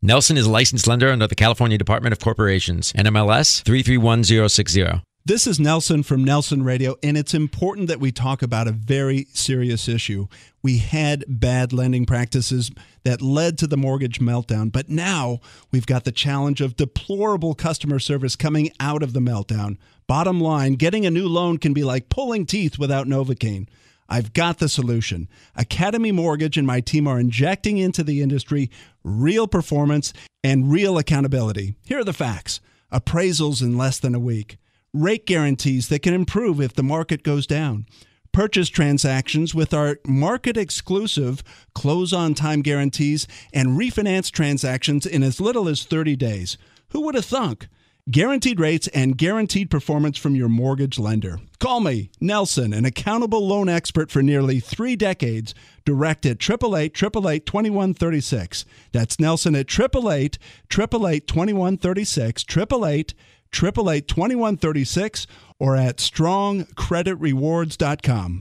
Nelson is a licensed lender under the California Department of Corporations, NMLS 331060. This is Nelson from Nelson Radio, and it's important that we talk about a very serious issue. We had bad lending practices that led to the mortgage meltdown, but now we've got the challenge of deplorable customer service coming out of the meltdown. Bottom line, getting a new loan can be like pulling teeth without Novocaine. I've got the solution. Academy Mortgage and my team are injecting into the industry real performance and real accountability. Here are the facts. Appraisals in less than a week. Rate guarantees that can improve if the market goes down. Purchase transactions with our market-exclusive close-on-time guarantees and refinance transactions in as little as 30 days. Who would have thunk? Guaranteed rates and guaranteed performance from your mortgage lender. Call me, Nelson, an accountable loan expert for nearly 3 decades, direct at 888-888-2136. That's Nelson at 888-888-2136, 888-888-2136, or at strongcreditrewards.com.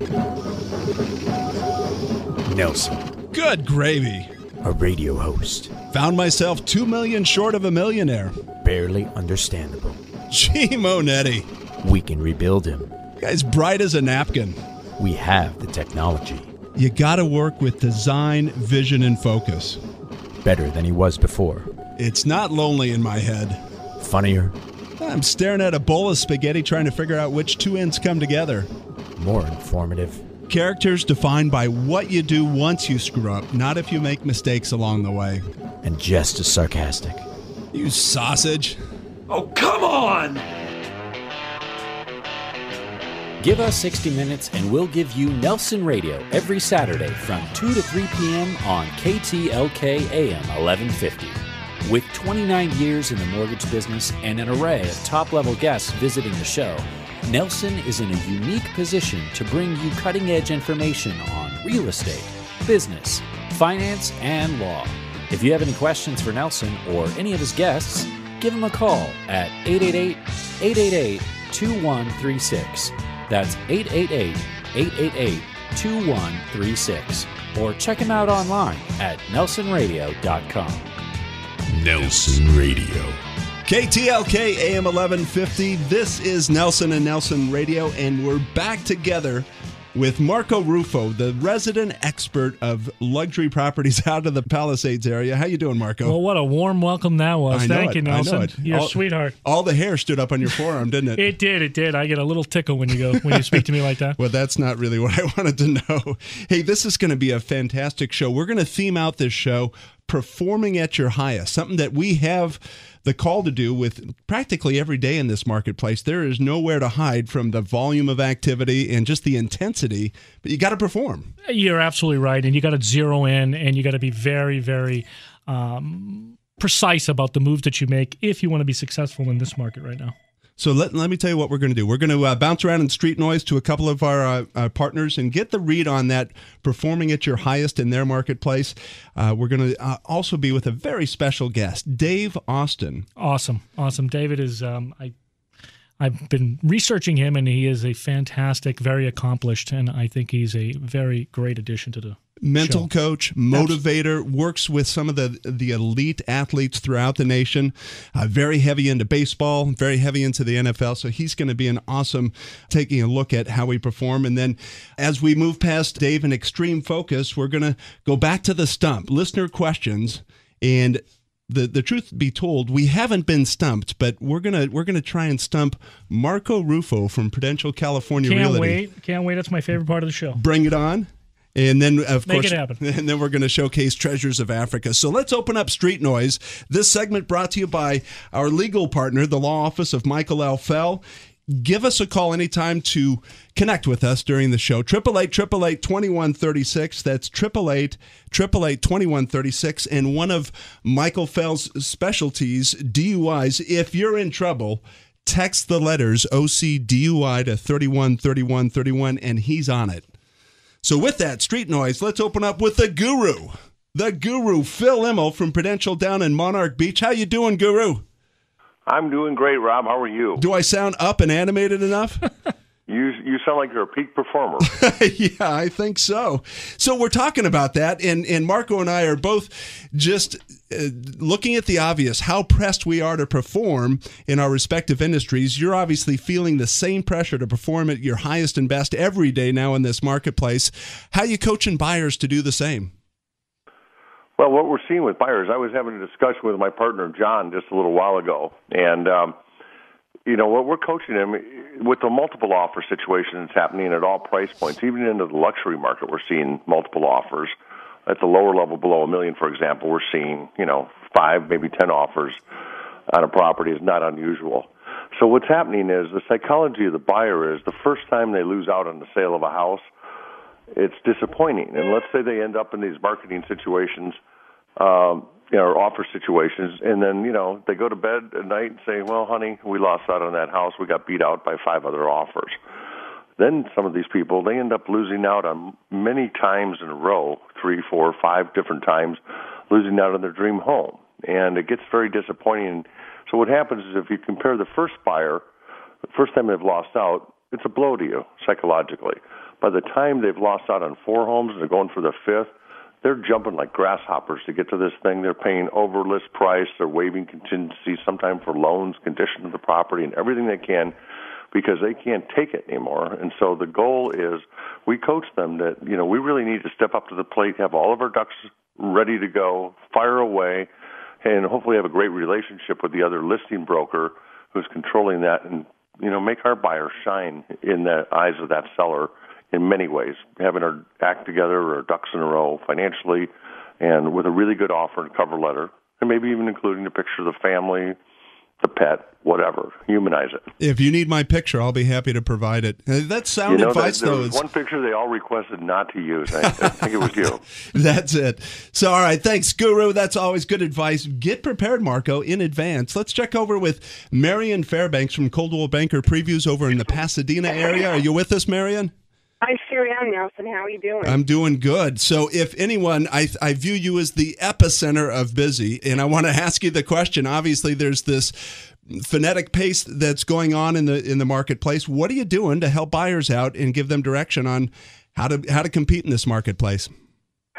Nelson. Good gravy. A radio host. Found myself 2 million short of a millionaire. Barely understandable. Gee, Monetti. We can rebuild him. Guy's bright as a napkin. We have the technology. You gotta work with design, vision, and focus. Better than he was before. It's not lonely in my head. Funnier. I'm staring at a bowl of spaghetti trying to figure out which 2 ends come together. More informative. Characters defined by what you do once you screw up, not if you make mistakes along the way. And just as sarcastic. You sausage. Oh, come on! Give us 60 minutes and we'll give you Nelson Radio every Saturday from 2 to 3 p.m. on KTLK AM 1150. With 29 years in the mortgage business and an array of top-level guests visiting the show, Nelson is in a unique position to bring you cutting-edge information on real estate, business, finance, and law. If you have any questions for Nelson or any of his guests, give him a call at 888-888-2136. That's 888-888-2136. Or check him out online at nelsonradio.com. Nelson Radio. KTLK AM 1150. This is Nelson and Nelson Radio, and we're back together with Marco Rufo, the resident expert of luxury properties out of the Palisades area. How you doing, Marco? Well, what a warm welcome that was. Thank you, Nelson. I know it. You're a sweetheart. All the hair stood up on your forearm, didn't it? It did. I get a little tickle when you speak to me like that. Well, that's not really what I wanted to know. Hey, this is going to be a fantastic show. We're going to theme out this show performing at your highest, something that we have the call to do with practically every day in this marketplace. There is nowhere to hide from the volume of activity and just the intensity, but you got to perform. You're absolutely right, and you got to zero in, and you got to be very, very precise about the moves that you make if you want to be successful in this market right now. So let me tell you what we're going to do. We're going to bounce around in street noise to a couple of our partners and get the read on that performing at your highest in their marketplace. We're going to also be with a very special guest, Dave Austin. Awesome. David is, I've been researching him, and he is a fantastic, very accomplished, and I think he's a very great addition to the mental show. Coach, motivator, works with some of the elite athletes throughout the nation, very heavy into baseball, very heavy into the NFL. So he's going to be an awesome taking a look at how we perform. And then as we move past Dave and Extreme Focus, we're going to go back to the stump, listener questions. And the truth be told, we haven't been stumped, but we're gonna try and stump Marco Rufo from Prudential California Realty. Can't wait. That's my favorite part of the show. Bring it on. And then, of course, make it happen. And then we're going to showcase Treasures of Africa. So let's open up Street Noise. This segment brought to you by our legal partner, the Law Office of Michael L. Fell. Give us a call anytime to connect with us during the show. 888-888-2136. That's 888-888-2136. And one of Michael Fell's specialties, DUIs. If you're in trouble, text the letters OCDUI to 313131, and he's on it. So with that, Street Noise, let's open up with the Guru, Phil Immel from Prudential down in Monarch Beach. How you doing, Guru? I'm doing great, Rob. How are you? Do I sound up and animated enough? You sound like you're a peak performer. Yeah, I think so. So we're talking about that, and Marco and I are both just looking at the obvious, how pressed we are to perform in our respective industries. You're obviously feeling the same pressure to perform at your highest and best every day now in this marketplace. How are you coaching buyers to do the same? Well, what we're seeing with buyers, I was having a discussion with my partner, John, just a little while ago, and what we're coaching them with the multiple offer situation that's happening at all price points, even into the luxury market, we're seeing multiple offers. At the lower level, below $1 million, for example, we're seeing 5, maybe 10 offers on a property is not unusual. So what's happening is the psychology of the buyer is the first time they lose out on the sale of a house, it's disappointing. And let's say they end up in these marketing situations, or offer situations, and then, they go to bed at night and say, well, honey, we lost out on that house. We got beat out by 5 other offers. Then some of these people, they end up losing out on many times in a row, 3, 4, 5 different times, losing out on their dream home. And it gets very disappointing. So what happens is if you compare the first buyer, the first time they've lost out, it's a blow to you psychologically. By the time they've lost out on 4 homes and they're going for the 5th, they're jumping like grasshoppers to get to this thing. They're paying over list price. They're waiving contingencies, sometimes for loans, condition of the property, and everything they can because they can't take it anymore. And so the goal is we coach them that, we really need to step up to the plate, have all of our ducks ready to go, fire away, and hopefully have a great relationship with the other listing broker who's controlling that and, make our buyer shine in the eyes of that seller in many ways, having our act together or our ducks in a row financially and with a really good offer and cover letter, and maybe even including a picture of the family, the pet, whatever. Humanize it. If you need my picture, I'll be happy to provide it. That's sound advice, there though. Was one picture they all requested not to use. I think it was you. That's it. So, all right, thanks, Guru. That's always good advice. Get prepared, Marco, in advance. Let's check over with Marion Fairbanks from Coldwell Banker Previews over in the Pasadena area. Are you with us, Marion? I sure am, Nelson. How are you doing? I'm doing good. So if anyone, I view you as the epicenter of busy, and I want to ask you the question. Obviously, there's this frenetic pace that's going on in the marketplace. What are you doing to help buyers out and give them direction on how to compete in this marketplace?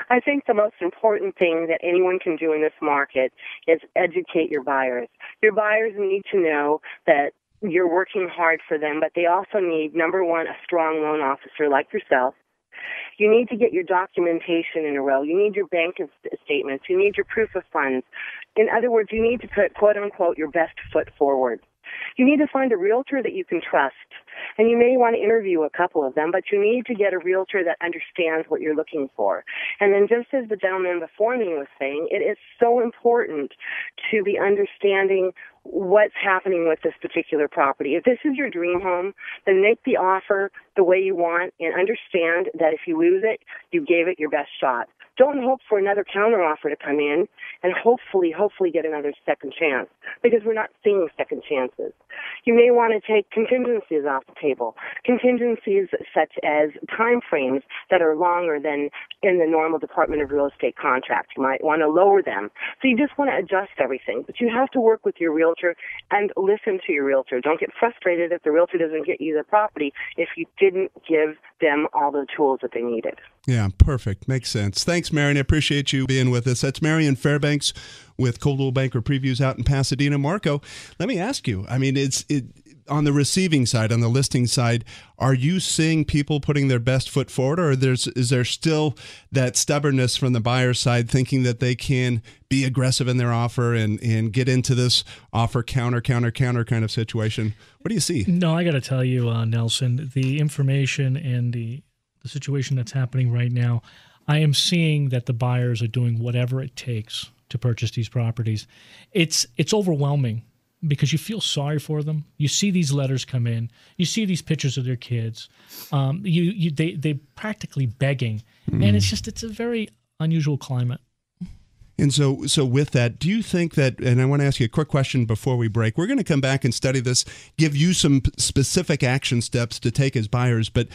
I think the most important thing that anyone can do in this market is educate your buyers. Your buyers need to know that you're working hard for them, but they also need, number one, a strong loan officer like yourself. You need to get your documentation in a row. You need your bank statements. You need your proof of funds. In other words, you need to put, quote unquote, your best foot forward. You need to find a realtor that you can trust. And you may want to interview a couple of them, but you need to get a realtor that understands what you're looking for. And then just as the gentleman before me was saying, it is so important to be understanding what's happening with this particular property. If this is your dream home, then make the offer the way you want and understand that if you lose it, you gave it your best shot. Don't hope for another counteroffer to come in and hopefully get another second chance, because we're not seeing second chances. You may want to take contingencies off the table, contingencies such as time frames that are longer than in the normal Department of Real Estate contract. You might want to lower them. So you just want to adjust everything, but you have to work with your realtor and listen to your realtor. Don't get frustrated if the realtor doesn't get you the property if you didn't give them all the tools that they needed. Yeah, perfect. Makes sense. Thanks, Marion. I appreciate you being with us. That's Marion Fairbanks with Coldwell Banker Previews out in Pasadena. Marco, let me ask you, I mean, it's on the receiving side, on the listing side, are you seeing people putting their best foot forward, or is there still that stubbornness from the buyer side thinking that they can be aggressive in their offer and get into this offer counter kind of situation? What do you see? No, I got to tell you, Nelson, the information and the situation that's happening right now, I am seeing that the buyers are doing whatever it takes to purchase these properties. It's overwhelming because you feel sorry for them. You see these letters come in. You see these pictures of their kids. They practically begging, and it's a very unusual climate. And so with that, do you think that, and I want to ask you a quick question before we break, we're going to come back and study this, give you some specific action steps to take as buyers, but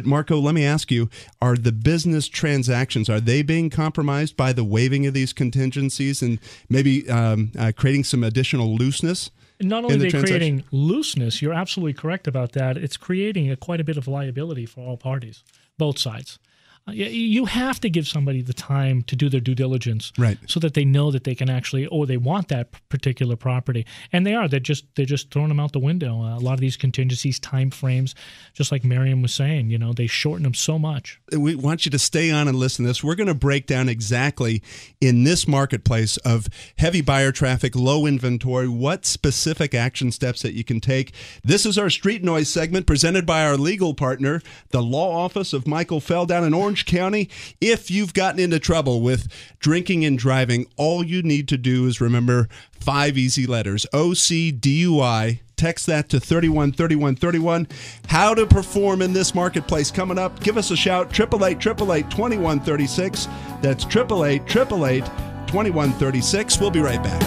Marco, let me ask you, are the business transactions, are they being compromised by the waiving of these contingencies and maybe creating some additional looseness Not only in the are they transaction. creating looseness, you're absolutely correct about that. It's creating quite a bit of liability for all parties, both sides. You have to give somebody the time to do their due diligence, right, so that they know that they can actually, they want that particular property, and they're just throwing them out the window. A lot of these contingencies, time frames, just like Marion was saying, they shorten them so much. We want you to stay on and listen to this. We're going to break down exactly in this marketplace of heavy buyer traffic, low inventory, what specific action steps that you can take. This is our Street Noise segment presented by our legal partner, the Law Office of Michael Fell down in Orange County. If you've gotten into trouble with drinking and driving, all you need to do is remember 5 easy letters, OCDUI. Text that to 313131. How to perform in this marketplace coming up. Give us a shout, 888-888-2136. That's 888-888-2136. We'll be right back.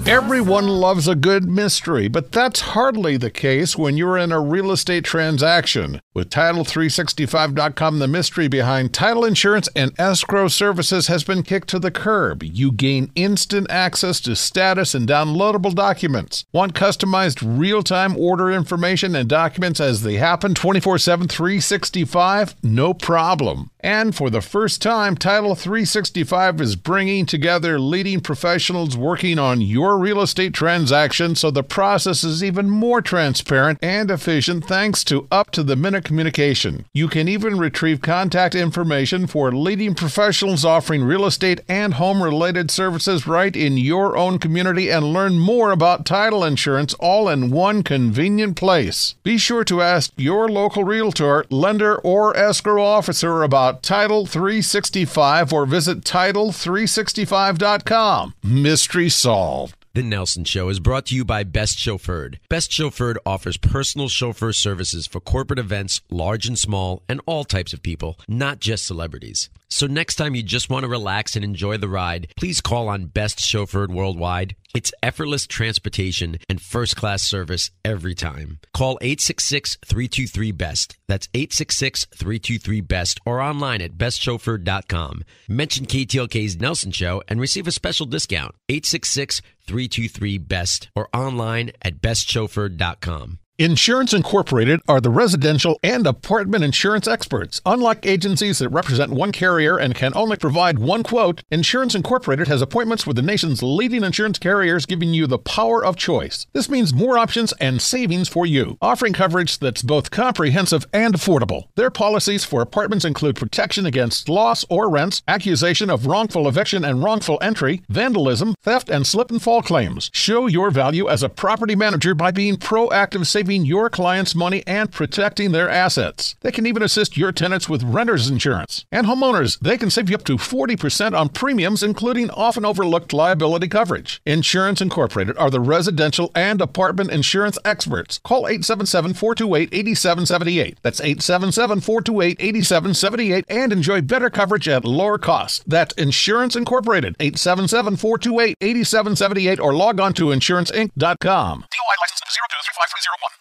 Everyone loves a good mystery, but that's hardly the case when you're in a real estate transaction. With Title365.com, the mystery behind title insurance and escrow services has been kicked to the curb. You gain instant access to status and downloadable documents. Want customized real-time order information and documents as they happen 24/7, 365? No problem. And for the first time, Title365 is bringing together leading professionals working on your real estate transaction, so the process is even more transparent and efficient thanks to up-to-the-minute communication. You can even retrieve contact information for leading professionals offering real estate and home-related services right in your own community and learn more about title insurance all in one convenient place. Be sure to ask your local realtor, lender, or escrow officer about Title365 or visit Title365.com. Mystery solved. The Nelson Show is brought to you by Best Chauffeured. Best Chauffeured offers personal chauffeur services for corporate events, large and small, and all types of people, not just celebrities. So next time you just want to relax and enjoy the ride, please call on Best Chauffeured Worldwide. It's effortless transportation and first-class service every time. Call 866-323-BEST. That's 866-323-BEST or online at bestchauffeured.com. Mention KTLK's Nelson Show and receive a special discount. 866-323-BEST or online at bestchauffeured.com. Insurance Incorporated are the residential and apartment insurance experts. Unlike agencies that represent one carrier and can only provide one quote, Insurance Incorporated has appointments with the nation's leading insurance carriers, giving you the power of choice. This means more options and savings for you, offering coverage that's both comprehensive and affordable. Their policies for apartments include protection against loss or rents, accusation of wrongful eviction and wrongful entry, vandalism, theft, and slip and fall claims. Show your value as a property manager by being proactive, saving your clients' money and protecting their assets. They can even assist your tenants with renter's insurance. And homeowners, they can save you up to 40% on premiums, including often overlooked liability coverage. Insurance Incorporated are the residential and apartment insurance experts. Call 877-428-8778. That's 877-428-8778 and enjoy better coverage at lower cost. That's Insurance Incorporated, 877-428-8778 or log on to insuranceinc.com. DOI license number 023531.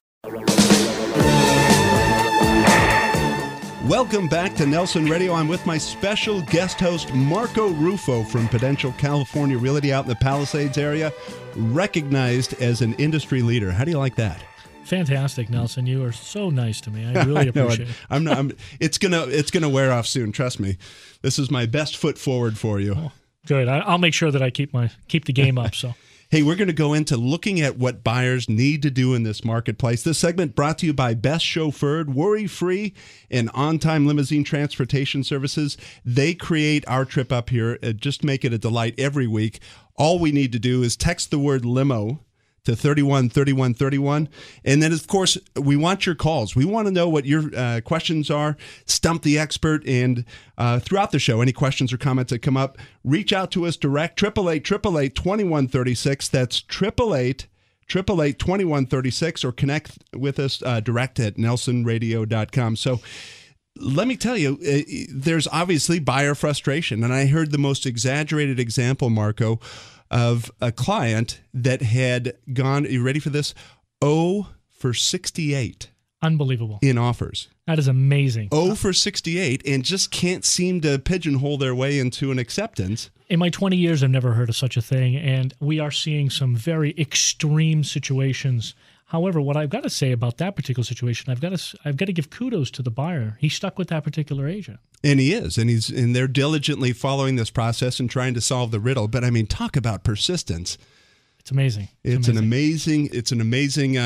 Welcome back to Nelson Radio. I'm with my special guest host, Marco Rufo from Prudential California Realty out in the Palisades area, recognized as an industry leader. How do you like that? Fantastic, Nelson. You are so nice to me. I really appreciate it. It's gonna wear off soon. Trust me. This is my best foot forward for you. Oh, good. I'll make sure that I keep the game up. So. Hey, we're going to go into looking at what buyers need to do in this marketplace. This segment brought to you by Best Chauffeured, worry-free, and on-time limousine transportation services. They create our trip up here. Just make it a delight every week. All we need to do is text the word limo to 313131. And then, of course, we want your calls. We want to know what your questions are. Stump the expert. And throughout the show, any questions or comments that come up, reach out to us direct, 888-888-2136. That's 888-888-2136, or connect with us direct at nelsonradio.com. So let me tell you, there's obviously buyer frustration. And I heard the most exaggerated example, Marco, of a client that had gone, are you ready for this? 0 for 68. Unbelievable. in offers. That is amazing. 0 for 68 and just can't seem to pigeonhole their way into an acceptance. In my 20 years, I've never heard of such a thing, and we are seeing some very extreme situations. However, what I've got to say about that particular situation, I've got to give kudos to the buyer. He stuck with that particular agent. And he is, and they're diligently following this process and trying to solve the riddle. But I mean, talk about persistence. It's amazing. It's an amazing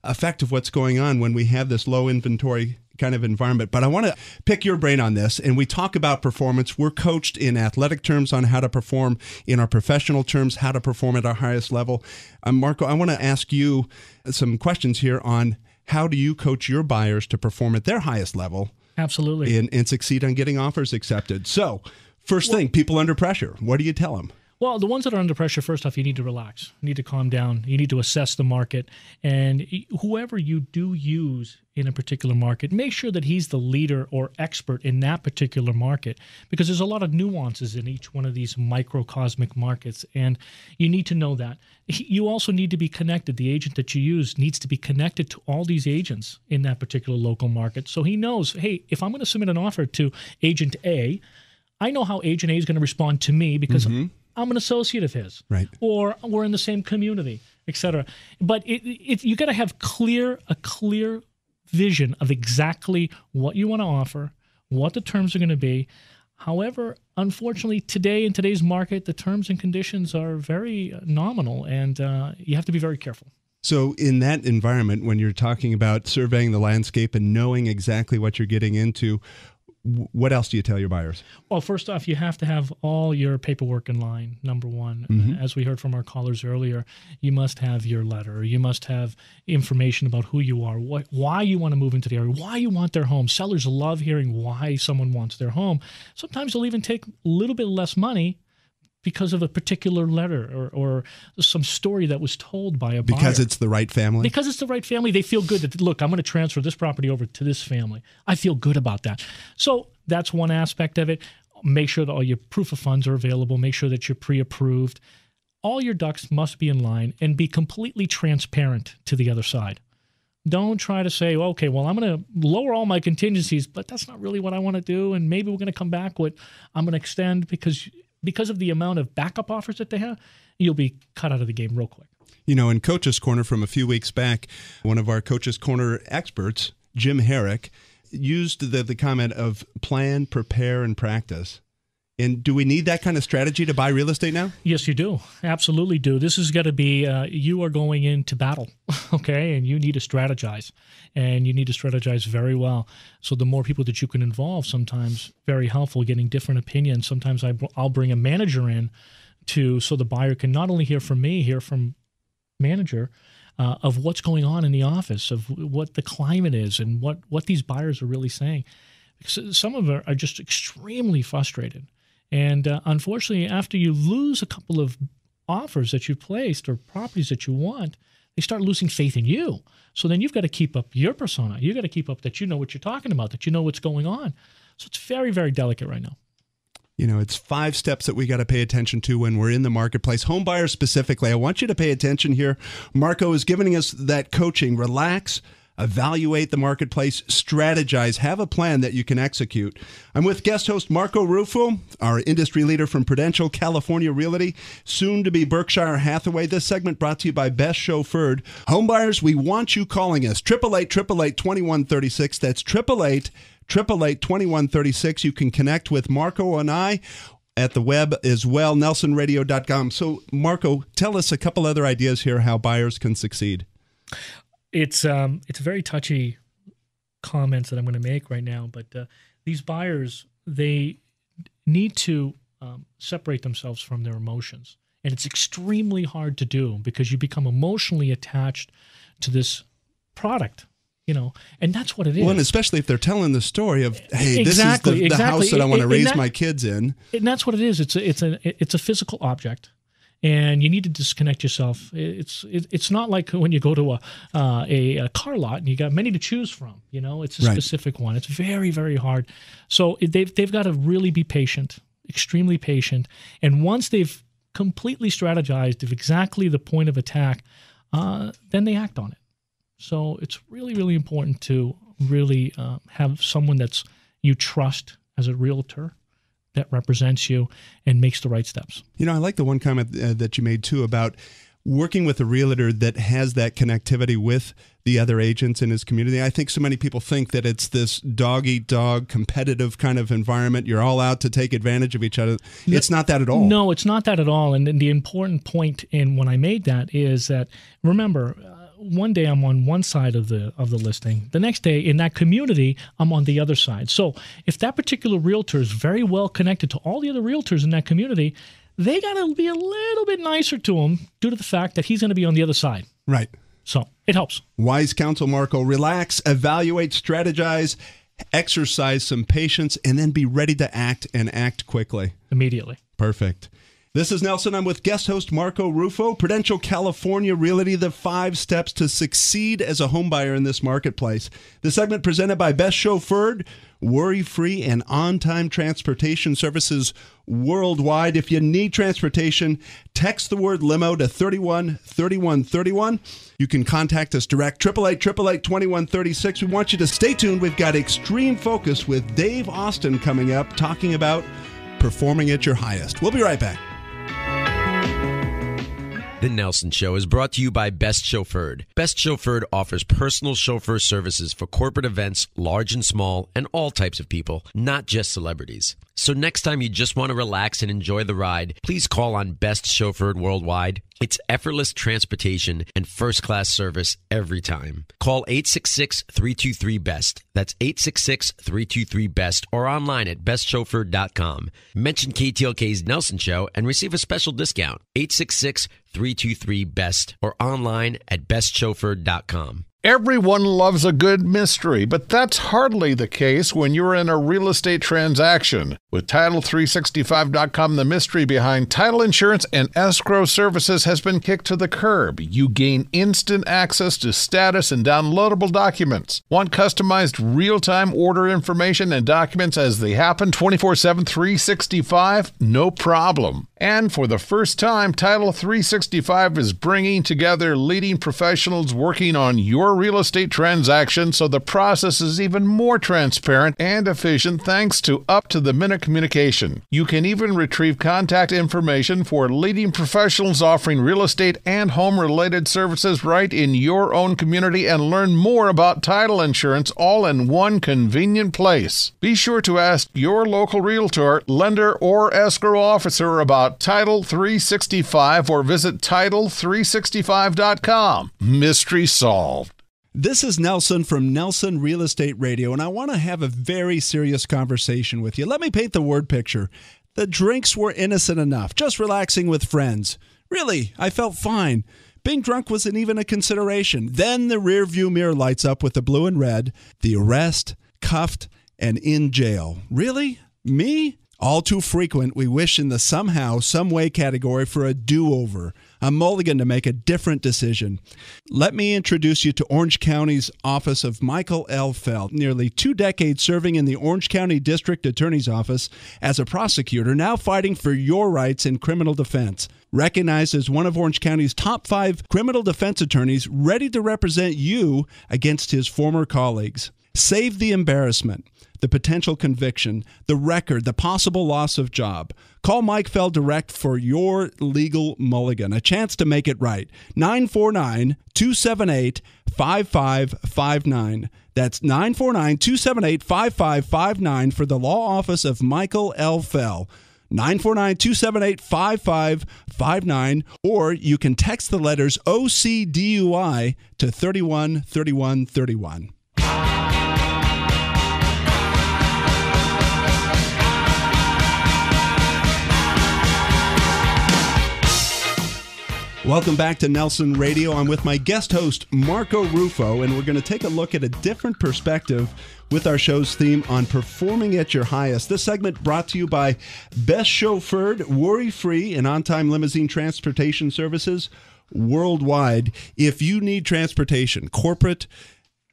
effect of what's going on when we have this low inventory kind of environment. But I want to pick your brain on this, and we talk about performance. We're coached in athletic terms on how to perform, in our professional terms, how to perform at our highest level. Marco, I want to ask you some questions here on how do you coach your buyers to perform at their highest level? Absolutely. And succeed on getting offers accepted. So, first thing, people under pressure. What do you tell them? Well, the ones that are under pressure, first off, you need to relax. You need to calm down. You need to assess the market. And whoever you do use in a particular market, make sure that he's the leader or expert in that particular market, because there's a lot of nuances in each one of these microcosmic markets, and you need to know that. You also need to be connected. The agent that you use needs to be connected to all these agents in that particular local market. So he knows, hey, if I'm going to submit an offer to agent A, I know how agent A is going to respond to me because I'm an associate of his, right? Or we're in the same community, etc. But you got to have a clear vision of exactly what you want to offer, what the terms are going to be. However, unfortunately, today in today's market, the terms and conditions are very nominal, and you have to be very careful. So in that environment, when you're talking about surveying the landscape and knowing exactly what you're getting into, what else do you tell your buyers? Well, first off, you have to have all your paperwork in line, number one. As we heard from our callers earlier, you must have your letter. You must have information about who you are, why you want to move into the area, why you want their home. Sellers love hearing why someone wants their home. Sometimes they'll even take a little bit less money because of a particular letter or some story that was told by a buyer. Because it's the right family? Because it's the right family. They feel good that, look, I'm going to transfer this property over to this family. I feel good about that. So that's one aspect of it. Make sure that all your proof of funds are available. Make sure that you're pre-approved. All your ducks must be in line and be completely transparent to the other side. Don't try to say, okay, well, I'm going to lower all my contingencies, but that's not really what I want to do, and maybe we're going to come back with, I'm going to extend because of the amount of backup offers that they have, you'll be cut out of the game real quick. You know, in Coach's Corner from a few weeks back, one of our Coach's Corner experts, Jim Herrick, used the comment of plan, prepare, and practice. And do we need that kind of strategy to buy real estate now? Yes, you do. Absolutely do. This has got to be, you are going into battle, okay? And you need to strategize. And you need to strategize very well. So the more people that you can involve, sometimes very helpful, getting different opinions. Sometimes I'll bring a manager in so the buyer can not only hear from me, hear from manager of what's going on in the office, of what the climate is and what these buyers are really saying. Because some of them are just extremely frustrated. And unfortunately, after you lose a couple of offers that you placed or properties that you want, they start losing faith in you. So then you've got to keep up your persona. You've got to keep up that you know what you're talking about, that you know what's going on. So it's very, very delicate right now. You know, it's 5 steps that we got to pay attention to when we're in the marketplace. Home buyers specifically, I want you to pay attention here. Marco is giving us that coaching. Relax. Evaluate the marketplace, strategize, have a plan that you can execute. I'm with guest host Marco Rufo, our industry leader from Prudential California Realty, soon to be Berkshire Hathaway. This segment brought to you by Best Chauffeured. Homebuyers, we want you calling us. 888-888-2136. That's 888-888-2136. You can connect with Marco and I at the web as well, nelsonradio.com. So, Marco, tell us a couple other ideas here how buyers can succeed. It's very touchy comments that I'm going to make right now, but these buyers, they need to separate themselves from their emotions. And it's extremely hard to do because you become emotionally attached to this product, you know, and that's what it is. Well, and especially if they're telling the story of, hey, this is the house that I want to raise my kids in. And that's what it is. It's a physical object. And you need to disconnect yourself. It's not like when you go to a car lot and you got many to choose from. You know, it's a specific one. It's very, very hard. So they've got to really be patient, extremely patient. And once they've completely strategized of exactly the point of attack, then they act on it. So it's really, really important to really have someone that's you trust as a realtor that represents you and makes the right steps. You know, I like the one comment that you made, too, about working with a realtor that has that connectivity with the other agents in his community. I think so many people think that it's this dog-eat-dog competitive kind of environment. You're all out to take advantage of each other. It's not that at all. No, it's not that at all. And the important point in when I made that is that, remember, one day I'm on one side of the listing. The next day in that community, I'm on the other side. So if that particular realtor is very well connected to all the other realtors in that community, they got to be a little bit nicer to him due to the fact that he's going to be on the other side. Right. So it helps. Wise counsel, Marco. Relax, evaluate, strategize, exercise some patience, and then be ready to act and act quickly. Immediately. Perfect. This is Nelson. I'm with guest host Marco Rufo, Prudential California Realty, the 5 steps to succeed as a home buyer in this marketplace. The segment presented by Best Chauffeured, worry-free and on-time transportation services worldwide. If you need transportation, text the word limo to 313131. You can contact us direct, 888-888-2136. We want you to stay tuned. We've got Extreme Focus with Dave Austin coming up, talking about performing at your highest. We'll be right back. The Nelson Show is brought to you by Best Chauffeured. Best Chauffeured offers personal chauffeur services for corporate events, large and small, and all types of people, not just celebrities. So next time you just want to relax and enjoy the ride, please call on Best Chauffeured Worldwide. It's effortless transportation and first-class service every time. Call 866-323-BEST. That's 866-323-BEST or online at bestchauffeured.com. Mention KTLK's Nelson Show and receive a special discount. 866-323-BEST or online at bestchauffeured.com. Everyone loves a good mystery, but that's hardly the case when you're in a real estate transaction. With Title365.com, the mystery behind title insurance and escrow services has been kicked to the curb. You gain instant access to status and downloadable documents. Want customized real-time order information and documents as they happen 24/7, 365? No problem. And for the first time, Title365 is bringing together leading professionals working on your real estate transaction, so the process is even more transparent and efficient thanks to up-to-the-minute communication. You can even retrieve contact information for leading professionals offering real estate and home-related services right in your own community and learn more about title insurance all in one convenient place. Be sure to ask your local realtor, lender, or escrow officer about Title365 or visit Title365.com. Mystery solved. This is Nelson from Nelson Real Estate Radio, and I want to have a very serious conversation with you. Let me paint the word picture. The drinks were innocent enough, just relaxing with friends. Really, I felt fine. Being drunk wasn't even a consideration. Then the rearview mirror lights up with the blue and red, the arrest, cuffed, and in jail. Really? Me? All too frequent, we wish in the somehow, someway category for a do-over, a mulligan to make a different decision. Let me introduce you to Orange County's office of Michael L. Feld. Nearly 2 decades serving in the Orange County District Attorney's Office as a prosecutor, now fighting for your rights in criminal defense. Recognized as one of Orange County's top 5 criminal defense attorneys, ready to represent you against his former colleagues. Save the embarrassment, the potential conviction, the record, the possible loss of job. Call Mike Feld direct for your legal mulligan, a chance to make it right. 949-278-5559. That's 949-278-5559 for the law office of Michael L. Feld. 949-278-5559, or you can text the letters OCDUI to 313131. Welcome back to Nelson Radio. I'm with my guest host, Marco Rufo, and we're going to take a look at a different perspective with our show's theme on performing at your highest. This segment brought to you by Best Chauffeured, worry-free, and on-time limousine transportation services worldwide. If you need transportation, corporate,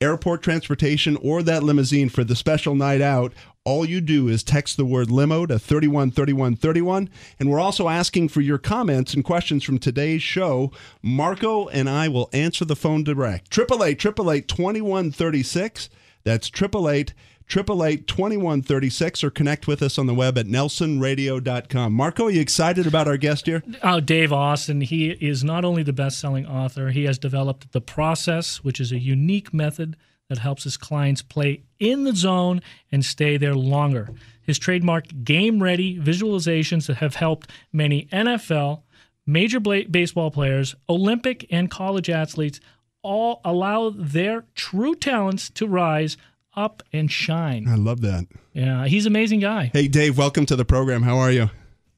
airport transportation, or that limousine for the special night out, all you do is text the word limo to 313131. And we're also asking for your comments and questions from today's show. Marco and I will answer the phone direct. 888-888-2136. That's 888-888-2136, or connect with us on the web at nelsonradio.com. Marco, are you excited about our guest here? Dave Austin, he is not only the best-selling author, he has developed The Process, which is a unique method that helps his clients play in the zone and stay there longer. His trademark game-ready visualizations that have helped many NFL, Major Baseball players, Olympic and college athletes all allow their true talents to rise up and shine. I love that. Yeah, he's an amazing guy. Hey, Dave, welcome to the program. How are you?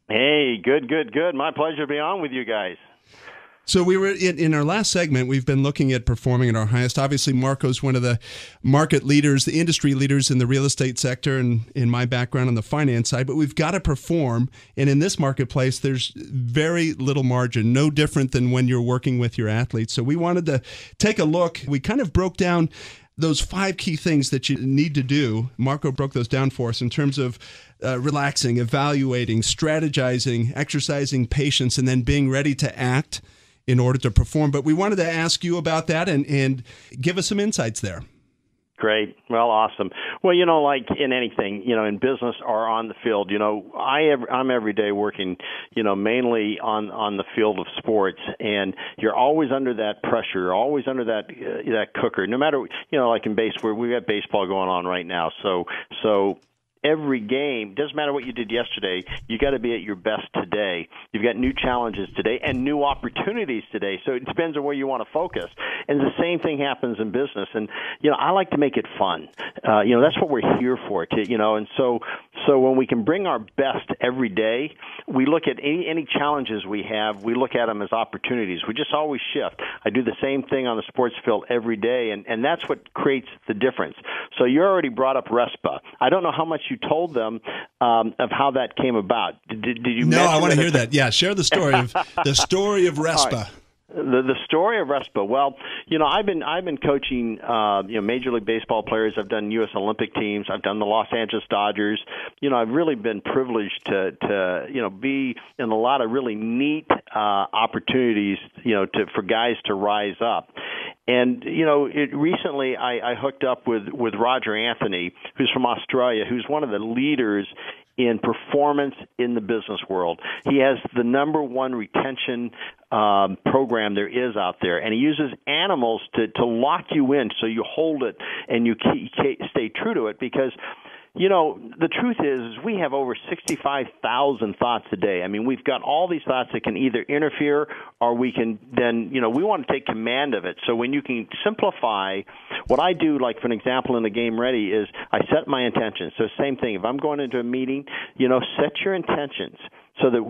Hey, good. My pleasure to be on with you guys. So we were in our last segment, we've been looking at performing at our highest. Obviously, Marco's one of the market leaders, the industry leaders in the real estate sector, and in my background on the finance side, but we've got to perform. And in this marketplace, there's very little margin, no different than when you're working with your athletes. So we wanted to take a look. We kind of broke down those 5 key things that you need to do. Marco broke those down for us in terms of relaxing, evaluating, strategizing, exercising patience, and then being ready to act in order to perform. But we wanted to ask you about that and give us some insights there. Great. Well, awesome. Well, like in anything, in business or on the field, I'm every day working, mainly on the field of sports, and you're always under that pressure, you're always under that cooker. No matter, like in baseball, we've got baseball going on right now, so every game, doesn't matter what you did yesterday, you got to be at your best today. You've got new challenges today and new opportunities today. So it depends on where you want to focus. And the same thing happens in business. And, I like to make it fun. That's what we're here for, and so when we can bring our best every day, we look at any challenges we have, we look at them as opportunities. We just always shift. I do the same thing on the sports field every day, and that's what creates the difference. So you already brought up RESPA. I don't know how much you told them of how that came about. Did you? No, I want to hear that. Yeah, share the story of RESPA. The story of RESPA. Well, I've been coaching Major League Baseball players. I've done U.S. Olympic teams. I've done the Los Angeles Dodgers. I've really been privileged to be in a lot of really neat opportunities for guys to rise up. And recently I hooked up with Roger Anthony, who's from Australia, who's one of the leaders in performance in the business world. He has the number one retention program there is out there, and he uses animals to lock you in so you hold it and you stay true to it, because the truth is we have over 65,000 thoughts a day. I mean, we've got all these thoughts that can either interfere or we can then, we want to take command of it. So when you can simplify, what I do, like for an example in the Game Ready, is I set my intentions. So same thing. If I'm going into a meeting, set your intentions. So that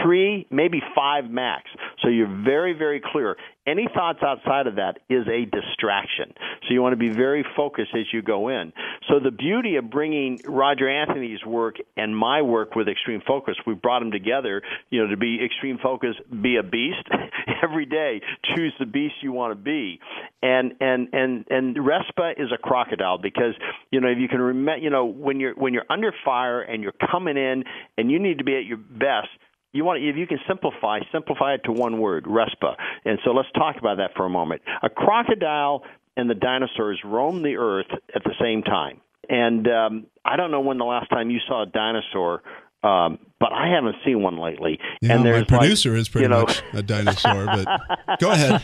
3, maybe 5 max. So you're very, very clear. Any thoughts outside of that is a distraction. So you want to be very focused as you go in. So the beauty of bringing Roger Anthony's work and my work with Extreme Focus, we brought them together, to be Extreme Focus, be a beast. Every day, choose the beast you want to be. And RESPA is a crocodile, because, if you can remember, when you're under fire and you're coming in and you need to be at your best, if you can simplify it to one word, RESPA. And so let's talk about that for a moment. A crocodile and the dinosaurs roam the earth at the same time. And I don't know when the last time you saw a dinosaur, but I haven't seen one lately. Yeah, and my producer is pretty much a dinosaur, but go ahead.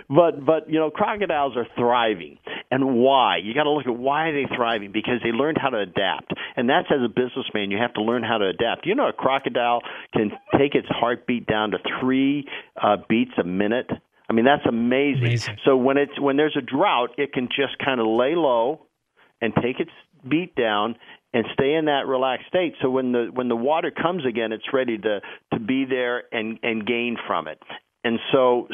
But crocodiles are thriving. And why? You got to look at why are they thriving, because they learned how to adapt. And that's, as a businessman, you have to learn how to adapt. A crocodile can take its heartbeat down to 3 beats a minute. I mean, that's amazing. So when there's a drought, it can just kind of lay low and take its beat down and stay in that relaxed state. So when the water comes again, it's ready to be there and gain from it. And so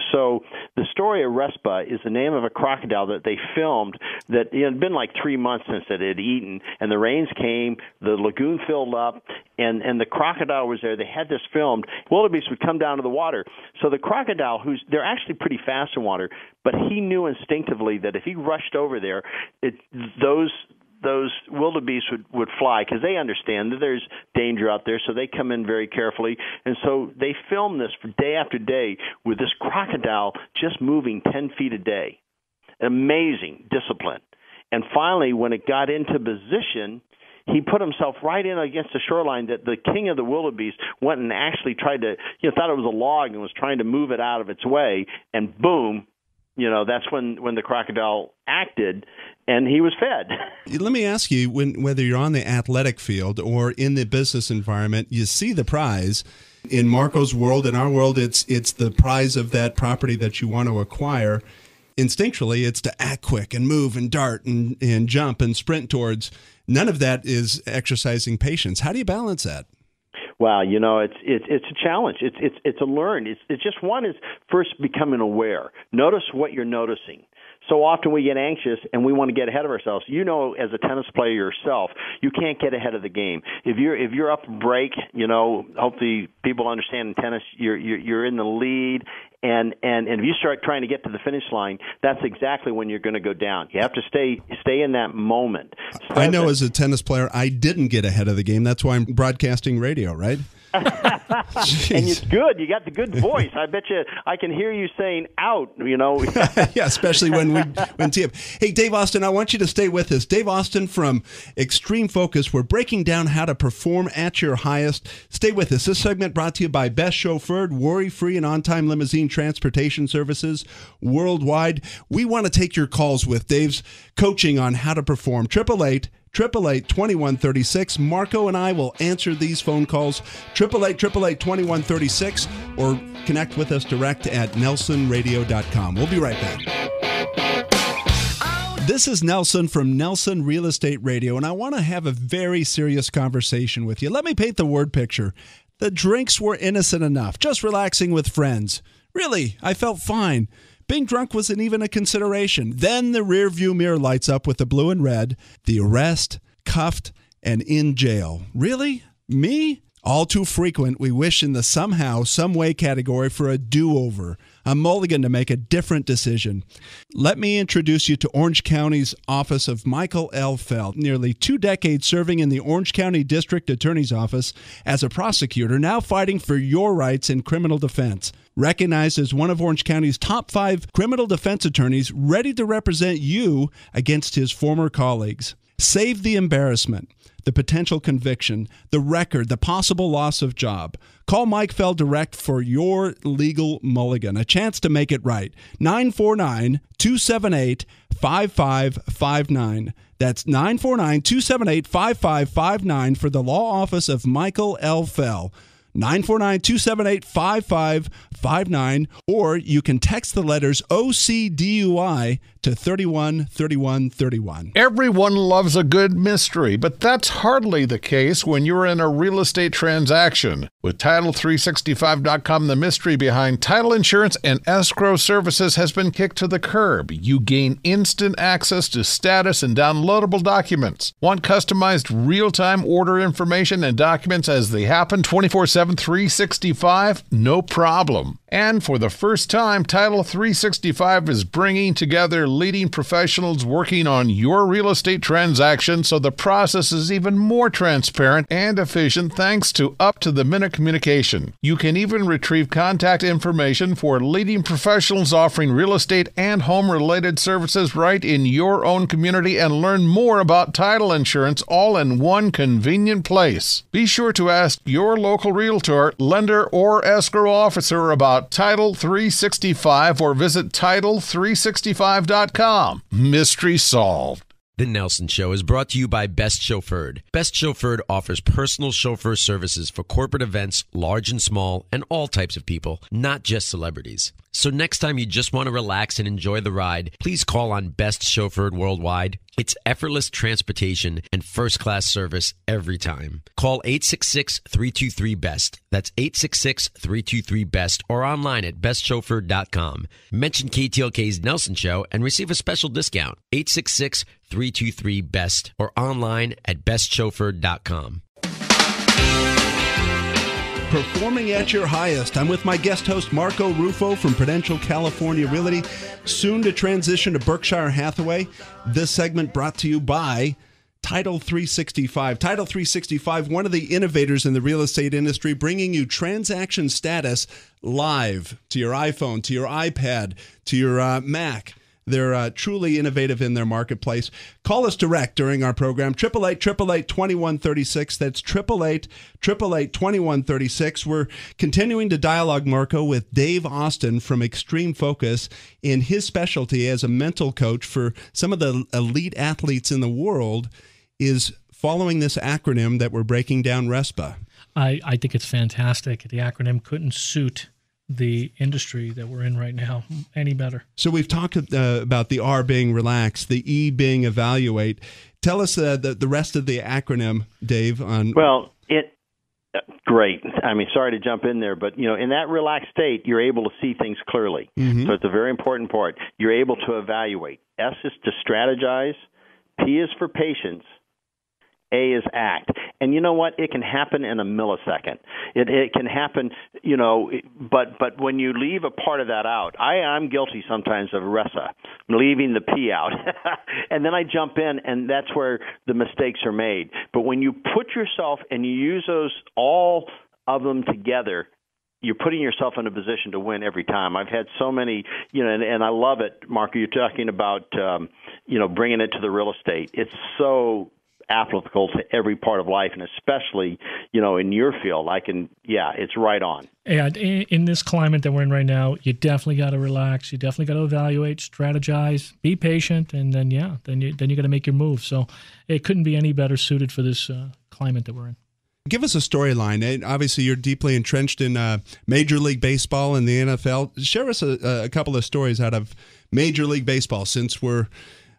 the story of RESPA is the name of a crocodile that they filmed that it had been like 3 months since it had eaten, and the rains came, the lagoon filled up, and the crocodile was there. They had this filmed. Wildebeest would come down to the water. So the crocodile, they're actually pretty fast in water, but he knew instinctively that if he rushed over there, those wildebeest would fly because they understand that there's danger out there, so they come in very carefully. And so they film this for day after day with this crocodile just moving 10 feet a day. Amazing discipline. And finally, when it got into position, he put himself right in against the shoreline that the king of the wildebeest went and actually tried to, thought it was a log and was trying to move it out of its way, and boom, that's when the crocodile acted, and he was fed. Let me ask you, whether you're on the athletic field or in the business environment, you see the prize. In Marco's world, in our world, it's the prize of that property that you want to acquire. Instinctually, it's to act quick and move and dart and jump and sprint towards. None of that is exercising patience. How do you balance that? Wow, it's a challenge. It's a learn. It's just one is first becoming aware. Notice what you're noticing. So often we get anxious and we want to get ahead of ourselves. As a tennis player yourself, you can't get ahead of the game. If you're up a break, hopefully people understand in tennis you're in the lead, and if you start trying to get to the finish line, that's exactly when you're going to go down. You have to stay in that moment. I know as a tennis player, I didn't get ahead of the game. That's why I'm broadcasting radio, right? And it's good. You got the good voice. I bet you I can hear you saying out, Yeah, especially when tee up. Hey, Dave Austin, I want you to stay with us. Dave Austin from Extreme Focus. We're breaking down how to perform at your highest. Stay with us. This segment brought to you by Best Chauffeured, worry-free and on-time limousine transportation services worldwide. We want to take your calls with Dave's coaching on how to perform. 888-2136. Marco and I will answer these phone calls. 888-2136, or connect with us direct at nelsonradio.com. We'll be right back. This is Nelson from Nelson Real Estate Radio, and I want to have a very serious conversation with you. Let me paint the word picture. The drinks were innocent enough, just relaxing with friends. Really, I felt fine. Being drunk wasn't even a consideration. Then the rearview mirror lights up with the blue and red. The arrest, cuffed, and in jail. Really? Me? All too frequent, we wish in the somehow, someway category for a do-over, a mulligan to make a different decision. Let me introduce you to Orange County's Office of Michael L. Feld. Nearly 2 decades serving in the Orange County District Attorney's Office as a prosecutor, now fighting for your rights in criminal defense. Recognized as one of Orange County's top 5 criminal defense attorneys, ready to represent you against his former colleagues. Save the embarrassment, the potential conviction, the record, the possible loss of job. Call Mike Feld direct for your legal mulligan, a chance to make it right. 949-278-5559. That's 949-278-5559 for the law office of Michael L. Feld. 949-278-5559, or you can text the letters OCDUI to 313131. Everyone loves a good mystery, but that's hardly the case when you're in a real estate transaction. With Title365.com, the mystery behind title insurance and escrow services has been kicked to the curb. You gain instant access to status and downloadable documents. Want customized real-time order information and documents as they happen 24/7, 365? No problem. And for the first time, Title 365 is bringing together leading professionals working on your real estate transaction, so the process is even more transparent and efficient thanks to up-to-the-minute communication. You can even retrieve contact information for leading professionals offering real estate and home-related services right in your own community and learn more about title insurance all in one convenient place. Be sure to ask your local realtor, lender, or escrow officer about Title 365 or visit Title365.com. Mystery solved. The Nelson Show is brought to you by Best Chauffeured. Best Chauffeured offers personal chauffeur services for corporate events, large and small, and all types of people, not just celebrities. So next time you just want to relax and enjoy the ride, please call on Best Chauffeured Worldwide. It's effortless transportation and first-class service every time. Call 866-323-BEST. That's 866-323-BEST or online at bestchauffeured.com. Mention KTLK's Nelson Show and receive a special discount. 866-323-BEST or online at bestchauffeured.com. Performing at your highest. I'm with my guest host, Marco Rufo from Prudential California Realty, soon to transition to Berkshire Hathaway. This segment brought to you by Title 365. Title 365, one of the innovators in the real estate industry, bringing you transaction status live to your iPhone, to your iPad, to your Mac. They're truly innovative in their marketplace. Call us direct during our program, 888-888-2136. That's 888-888-2136. We're continuing to dialogue, Marco, with Dave Austin from Extreme Focus in his specialty as a mental coach for some of the elite athletes in the world is following this acronym that we're breaking down, RESPA. I think it's fantastic. The acronym couldn't suit the industry that we're in right now any better. So we've talked about the R being relax, the E being evaluate. Tell us the rest of the acronym, Dave. Well, great. I mean, sorry to jump in there, but in that relaxed state, you're able to see things clearly. Mm-hmm. So it's a very important part. You're able to evaluate. S is to strategize. P is for patience. A is act. And you know what? It can happen in a millisecond. It can happen, but when you leave a part of that out, I'm guilty sometimes of RESPA, leaving the P out. And then I jump in, and that's where the mistakes are made. But when you put yourself and you use all of them together, you're putting yourself in a position to win every time. I've had so many, and I love it, Marco, you're talking about, bringing it to the real estate. It's so applicable to every part of life, and especially, in your field, it's right on. Yeah, in this climate that we're in right now, you definitely got to relax. You definitely got to evaluate, strategize, be patient, and then you got to make your move. So it couldn't be any better suited for this climate that we're in. Give us a storyline. Obviously, you're deeply entrenched in Major League Baseball and the NFL. Share us a couple of stories out of Major League Baseball, since we're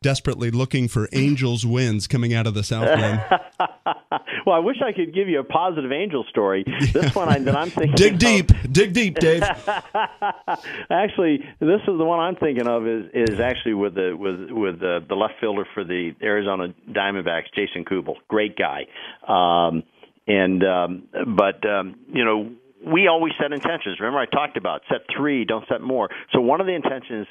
desperately looking for Angels wins coming out of the Southland. Well, I wish I could give you a positive Angel story. This one that I'm thinking dig deep, Dave. Actually, this is the one I'm thinking of is actually with the left fielder for the Arizona Diamondbacks, Jason Kubel. Great guy. We always set intentions. Remember, I talked about set 3, don't set more. So one of the intentions,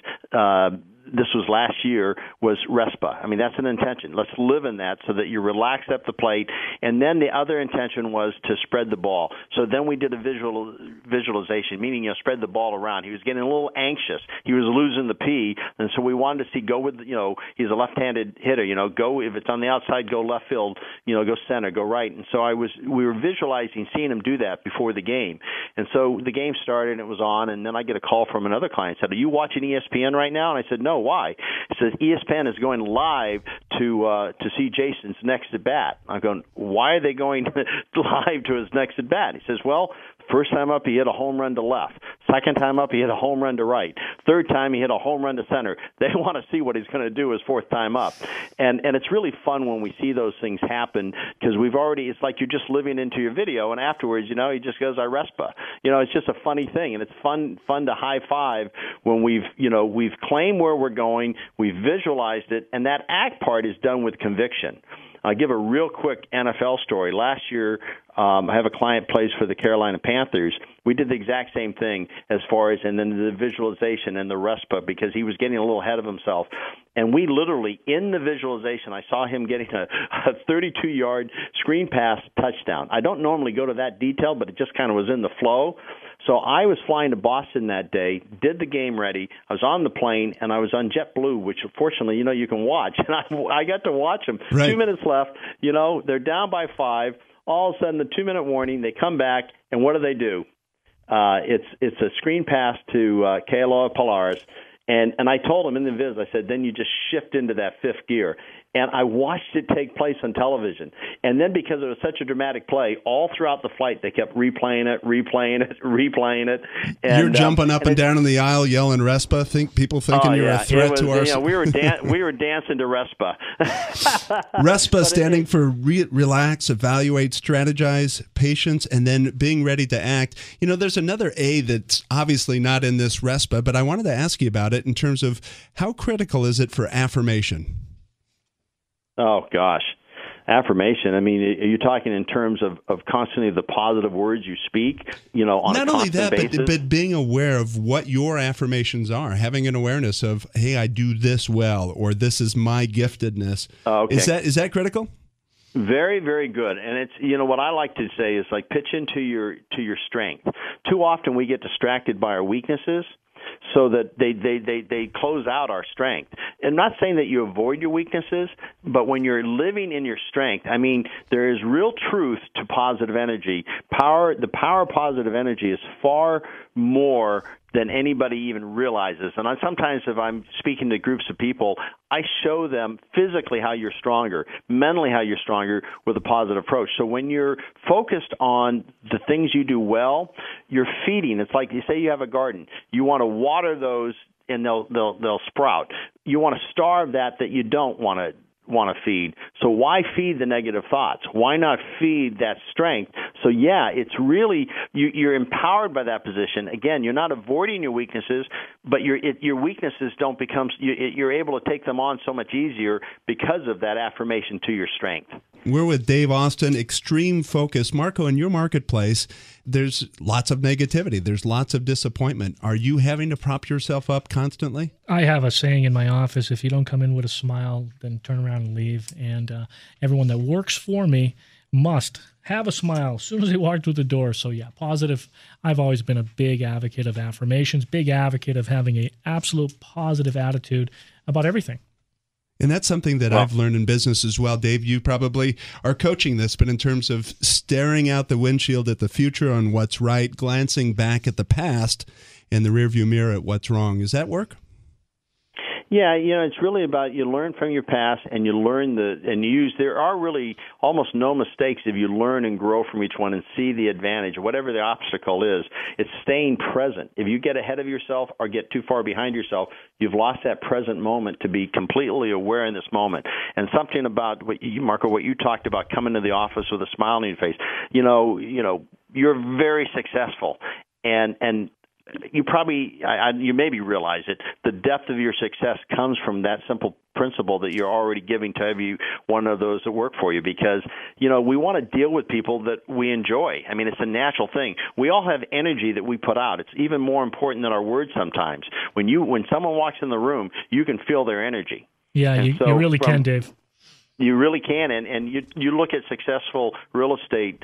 this was last year, was RESPA. I mean, that's an intention. Let's live in that so that you're relaxed at the plate. And then the other intention was to spread the ball. So then we did a visualization, meaning spread the ball around. He was getting a little anxious. He was losing the P, and so we wanted to see go with he's a left-handed hitter. Go if it's on the outside, go left field. Go center, go right. And so we were visualizing seeing him do that before the game. And so the game started and it was on, and then I get a call from another client. Said, "Are you watching ESPN right now?" And I said, "No, why?" He says, "ESPN is going live to see Jason's next at bat." I'm going, "Why are they going live to his next at bat?" He says, "Well, first time up, he hit a home run to left. Second time up, he hit a home run to right. Third time, he hit a home run to center. They want to see what he's going to do his fourth time up." And it's really fun when we see those things happen, because it's like you're just living into your video, and afterwards, he just goes, "I RESPA." It's just a funny thing, and it's fun to high five when we've claimed where we're going, we've visualized it, and that act part is done with conviction. I'll give a real quick NFL story. Last year, I have a client plays for the Carolina Panthers. We did the exact same thing and then the visualization and the RESPA, because he was getting a little ahead of himself. And we literally, in the visualization, I saw him getting a 32-yard screen pass touchdown. I don't normally go to that detail, but it just kind of was in the flow. So I was flying to Boston that day, did the game ready. I was on the plane, and I was on JetBlue, which fortunately, you can watch. And I got to watch them. Right. 2 minutes left. They're down by 5. All of a sudden, the 2-minute warning, they come back, and what do? It's a screen pass to Kealoha Polaris. And I told him in the viz, I said, then you just shift into that fifth gear. and I watched it take place on television. And then because it was such a dramatic play, all throughout the flight, they kept replaying it. And, you're jumping up and down in the aisle yelling RESPA. People thinking you're a threat to our... we were dancing to RESPA. RESPA standing for relax, evaluate, strategize, patience, and then being ready to act. There's another A that's obviously not in this RESPA, but I wanted to ask you about it in terms of how critical is it for affirmation? Oh, gosh. Affirmation. I mean, are you talking in terms of constantly the positive words you speak, on Not a only constant that, basis? but being aware of what your affirmations are, having an awareness of, hey, I do this well, or this is my giftedness. Okay. Is that critical? Very, very good. And it's, what I like to say is like pitch into your strength. Too often we get distracted by our weaknesses, so that they close out our strength. I'm not saying that you avoid your weaknesses, but when you're living in your strength, I mean, there is real truth to positive energy. The power of positive energy is far more than anybody even realizes. And sometimes if I'm speaking to groups of people, I show them physically how you're stronger, mentally how you're stronger with a positive approach. So when you're focused on the things you do well, you're feeding. It's like you say you have a garden. You want to water those and they'll sprout. You want to starve that you don't want to feed. So why feed the negative thoughts? Why not feed that strength? So yeah, it's really you're empowered by that position. Again, you're not avoiding your weaknesses, but your weaknesses don't become. You're able to take them on so much easier because of that affirmation to your strength. We're with Dave Austin, Extreme Focus. Marco, in your marketplace, there's lots of negativity. There's lots of disappointment. Are you having to prop yourself up constantly? I have a saying in my office, if you don't come in with a smile, then turn around and leave. And everyone that works for me must have a smile as soon as they walk through the door. So yeah, positive. I've always been a big advocate of affirmations, big advocate of having an absolute positive attitude about everything. And that's something that I've learned in business as well. Dave, you probably are coaching this, but in terms of staring out the windshield at the future on what's right, glancing back at the past and the rearview mirror at what's wrong. Does that work? Yeah, it's really about you learn from your past and you learn there are really almost no mistakes if you learn and grow from each one and see the advantage. Whatever the obstacle is, it's staying present. If you get ahead of yourself or get too far behind yourself, you've lost that present moment to be completely aware in this moment. And something about Marco, what you talked about, coming to the office with a smile on your face, you're very successsul. And you probably, you maybe realize it, the depth of your success comes from that simple principle that you're already giving to every one of those that work for you, because, we want to deal with people that we enjoy. I mean, it's a natural thing. We all have energy that we put out. It's even more important than our words sometimes. When someone walks in the room, you can feel their energy. Yeah, you really can, Dave. You really can, and you look at successful real estate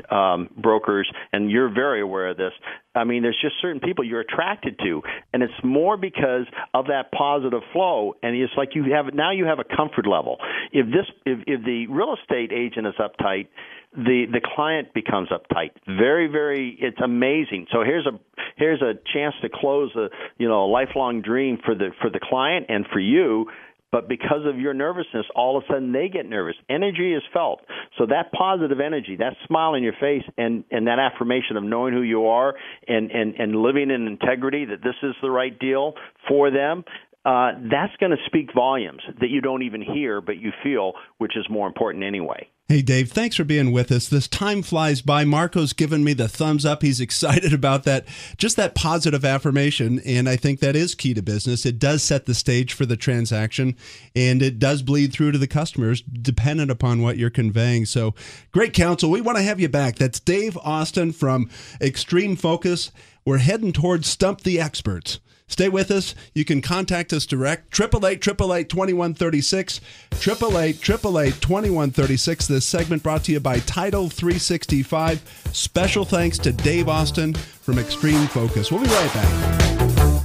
brokers, and you're very aware of this. I mean, there's just certain people you're attracted to, and it's more because of that positive flow. And it's like you have a comfort level. If the real estate agent is uptight, the client becomes uptight. Very, very, it's amazing. So here's a chance to close a lifelong dream for the client and for you. But because of your nervousness, all of a sudden they get nervous. Energy is felt. So that positive energy, that smile on your face, and that affirmation of knowing who you are and living in integrity, that this is the right deal for them, that's going to speak volumes that you don't even hear, but you feel, which is more important anyway. Hey, Dave, thanks for being with us. This time flies by. Marco's given me the thumbs up. He's excited about that, just that positive affirmation, and I think that is key to business. It does set the stage for the transaction, and it does bleed through to the customers, dependent upon what you're conveying. So, great counsel. We want to have you back. That's Dave Austin from Extreme Focus. We're heading towards Stump the Experts. Stay with us. You can contact us direct, 888-888-2136, 888-888-2136. This segment brought to you by Title 365. Special thanks to Dave Austin from Extreme Focus. We'll be right back.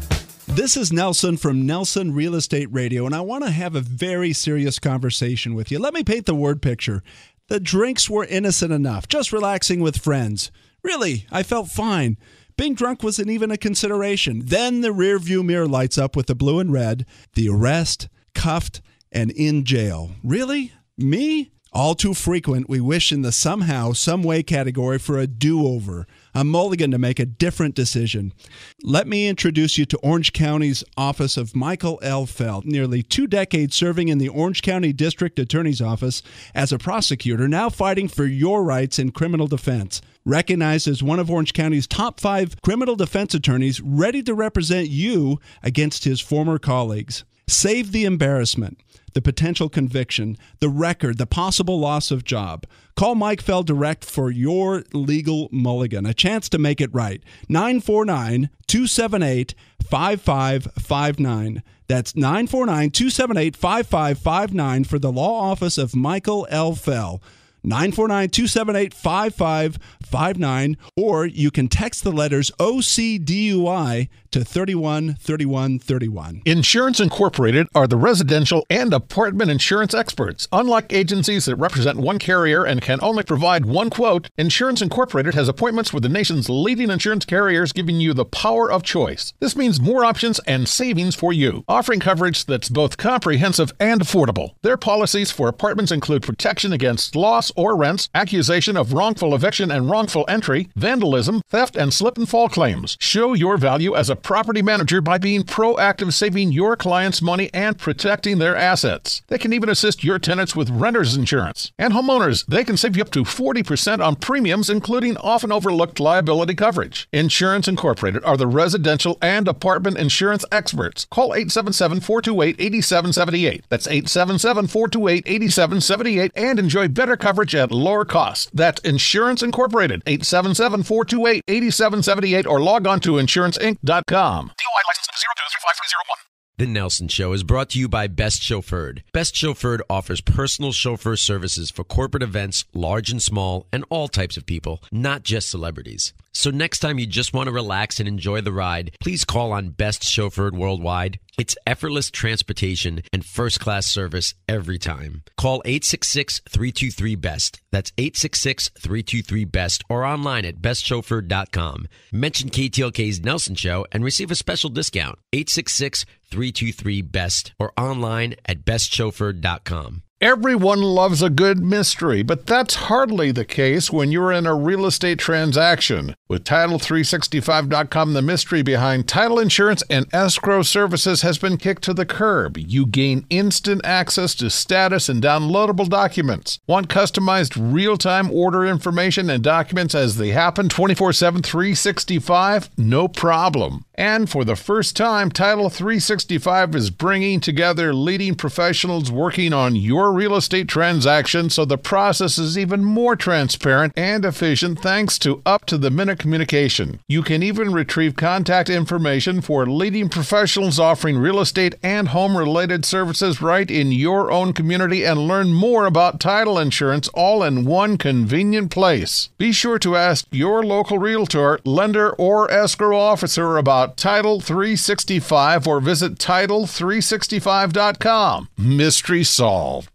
This is Nelson from Nelson Real Estate Radio, and I want to have a very serious conversation with you. Let me paint the word picture. The drinks were innocent enough, just relaxing with friends. Really, I felt fine. Being drunk wasn't even a consideration. Then the rearview mirror lights up with the blue and red. The arrest, cuffed, and in jail. Really? Me? All too frequent, we wish in the somehow, some way category for a do-over, a mulligan to make a different decision. Let me introduce you to Orange County's office of Michael L. Feld. Nearly 2 decades serving in the Orange County District Attorney's Office as a prosecutor, now fighting for your rights in criminal defense. Recognized as one of Orange County's top 5 criminal defense attorneys, ready to represent you against his former colleagues. Save the embarrassment, the potential conviction, the record, the possible loss of job. Call Mike Feld direct for your legal mulligan, a chance to make it right. 949-278-5559. That's 949-278-5559 for the law office of Michael L. Feld. 949-278-5559, or you can text the letters OCDUI to 313131. Insurance Incorporated are the residential and apartment insurance experts. Unlike agencies that represent one carrier and can only provide one quote, Insurance Incorporated has appointments with the nation's leading insurance carriers, giving you the power of choice. This means more options and savings for you, offering coverage that's both comprehensive and affordable. Their policies for apartments include protection against loss or rents, accusation of wrongful eviction and wrongful entry, vandalism, theft, and slip and fall claims. Show your value as a property manager by being proactive, saving your clients money and protecting their assets. They can even assist your tenants with renter's insurance. And homeowners, they can save you up to 40% on premiums, including often overlooked liability coverage. Insurance Incorporated are the residential and apartment insurance experts. Call 877-428-8778. That's 877-428-8778 and enjoy better coverage at lower cost. That's Insurance Incorporated, 877-428-8778, or log on to insuranceinc.com. DOI license 023531. The Nelson Show is brought to you by Best Chauffeured. Best Chauffeured offers personal chauffeur services for corporate events, large and small, and all types of people, not just celebrities. So next time you just want to relax and enjoy the ride, please call on Best Chauffeured Worldwide. It's effortless transportation and first-class service every time. Call 866-323-BEST. That's 866-323-BEST or online at bestchauffeured.com. Mention KTLK's Nelson Show and receive a special discount. 866-323-BEST or online at bestchauffeured.com. Everyone loves a good mystery, but that's hardly the case when you're in a real estate transaction. With Title365.com, the mystery behind title insurance and escrow services has been kicked to the curb. You gain instant access to status and downloadable documents. Want customized real-time order information and documents as they happen 24/7, 365? No problem. And for the first time, Title365 is bringing together leading professionals working on your real estate transaction, so the process is even more transparent and efficient thanks to up-to-the-minute communication. You can even retrieve contact information for leading professionals offering real estate and home-related services right in your own community and learn more about title insurance all in one convenient place. Be sure to ask your local realtor, lender, or escrow officer about Title365 or visit Title365.com. Mystery solved.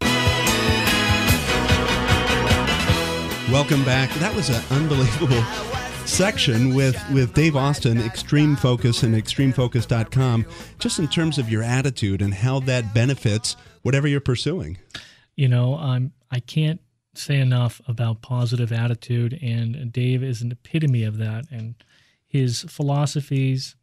Welcome back. That was an unbelievable section with Dave Austin, Extreme Focus and extremefocus.com, just in terms of your attitude and how that benefits whatever you're pursuing. You know, I can't say enough about positive attitude, and Dave is an epitome of that. And his philosophies,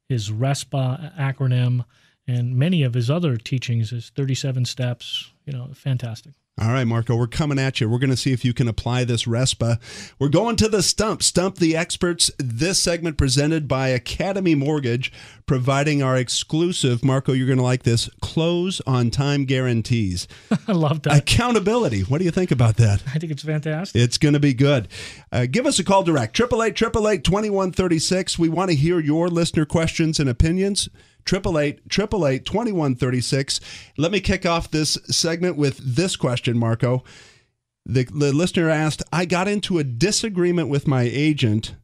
his RESPA acronym, and many of his other teachings, his 37 steps, fantastic. All right, Marco, we're coming at you. We're going to see if you can apply this RESPA. We're going to the Stump the experts. This segment presented by Academy Mortgage, providing our exclusive, Marco, you're going to like this, close on time guarantees. I love that. Accountability. What do you think about that? I think it's fantastic. It's going to be good. Give us a call direct, 888-888-2136. We want to hear your listener questions and opinions. 888-888-2136. Let me kick off this segment with this question, Marco. The listener asked, I got into a disagreement with my agent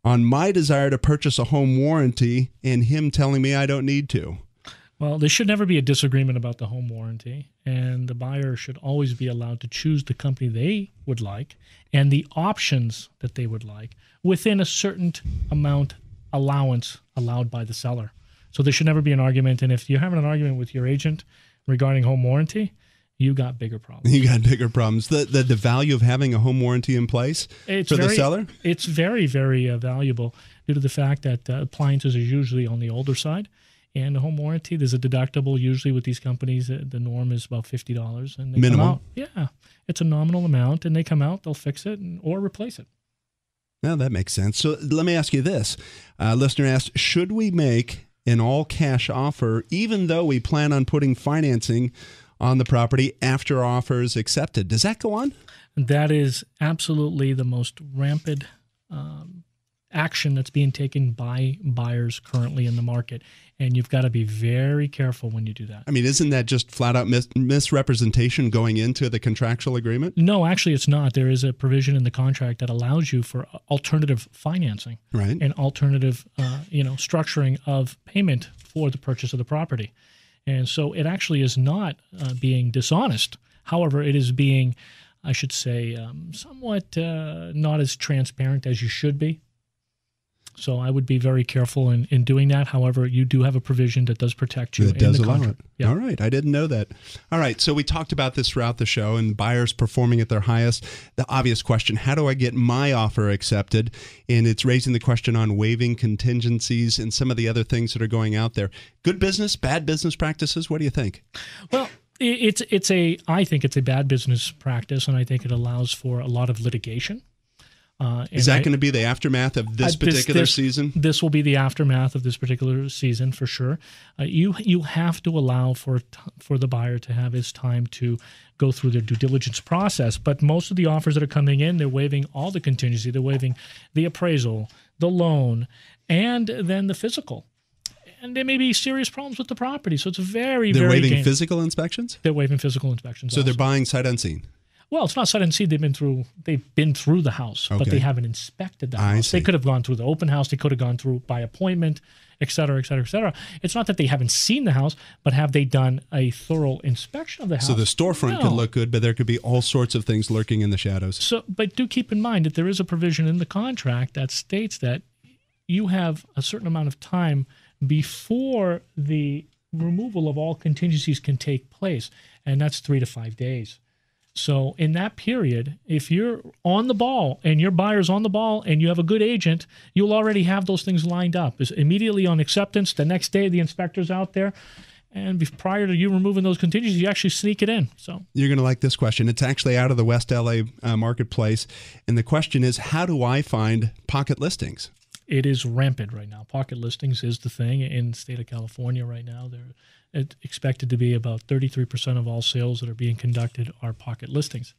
on my desire to purchase a home warranty and him telling me I don't need to. Well, there should never be a disagreement about the home warranty, and the buyer should always be allowed to choose the company they would like and the options that they would like within a certain amount allowance allowed by the seller. So there should never be an argument. And if you're having an argument with your agent, regarding home warranty, you got bigger problems. You got bigger problems. The value of having a home warranty in place the seller? It's very, very valuable due to the fact that appliances are usually on the older side. And the home warranty, there's a deductible usually with these companies. The norm is about $50. And they minimum? Come out, yeah, it's a nominal amount. And they come out, they'll fix it or replace it. Now, that makes sense. So let me ask you this. Listener asked, should we make an all-cash offer even though we plan on putting financing on the property after offer is accepted? Does that go on? That is absolutely the most rampant action that's being taken by buyers currently in the market. And you've got to be very careful when you do that. I mean, isn't that just flat out misrepresentation going into the contractual agreement? No, actually it's not. There is a provision in the contract that allows you for alternative financing, right, and alternative structuring of payment for the purchase of the property. And so it actually is not being dishonest. However, it is being, I should say, somewhat not as transparent as you should be. So I would be very careful in doing that. However, you do have a provision that does protect you in the contract. Yeah. All right. I didn't know that. All right. So we talked about this throughout the show and buyers performing at their highest. The obvious question, how do I get my offer accepted? And it's raising the question on waiving contingencies and some of the other things that are going out there. Good business, bad business practices? What do you think? Well, I think it's a bad business practice, and I think it allows for a lot of litigation. Is that going to be the aftermath of this particular season? This will be the aftermath of this particular season for sure. You have to allow for the buyer to have his time to go through their due diligence process. But most of the offers that are coming in, they're waiving all the contingency. They're waiving the appraisal, the loan, and then the physical. And there may be serious problems with the property. So it's very, They're very waiving physical inspections? They're waiving physical inspections. So they're buying sight unseen? Well, it's not sight unseen. They've been through the house, but they haven't inspected the house. They could have gone through the open house. They could have gone through by appointment, et cetera, et cetera, et cetera. It's not that they haven't seen the house, but have they done a thorough inspection of the house? So the storefront could look good, but there could be all sorts of things lurking in the shadows. But do keep in mind that there is a provision in the contract that states that you have a certain amount of time before the removal of all contingencies can take place, and that's 3 to 5 days. So in that period, if you're on the ball and your buyer's on the ball and you have a good agent, you'll already have those things lined up. It's immediately on acceptance, the next day the inspector's out there, and prior to you removing those contingencies, you actually sneak it in. So you're going to like this question. It's actually out of the West LA marketplace, and the question is, how do I find pocket listings? It is rampant right now. Pocket listings is the thing in the state of California right now. They're expected to be about 33% of all sales that are being conducted are pocket listings.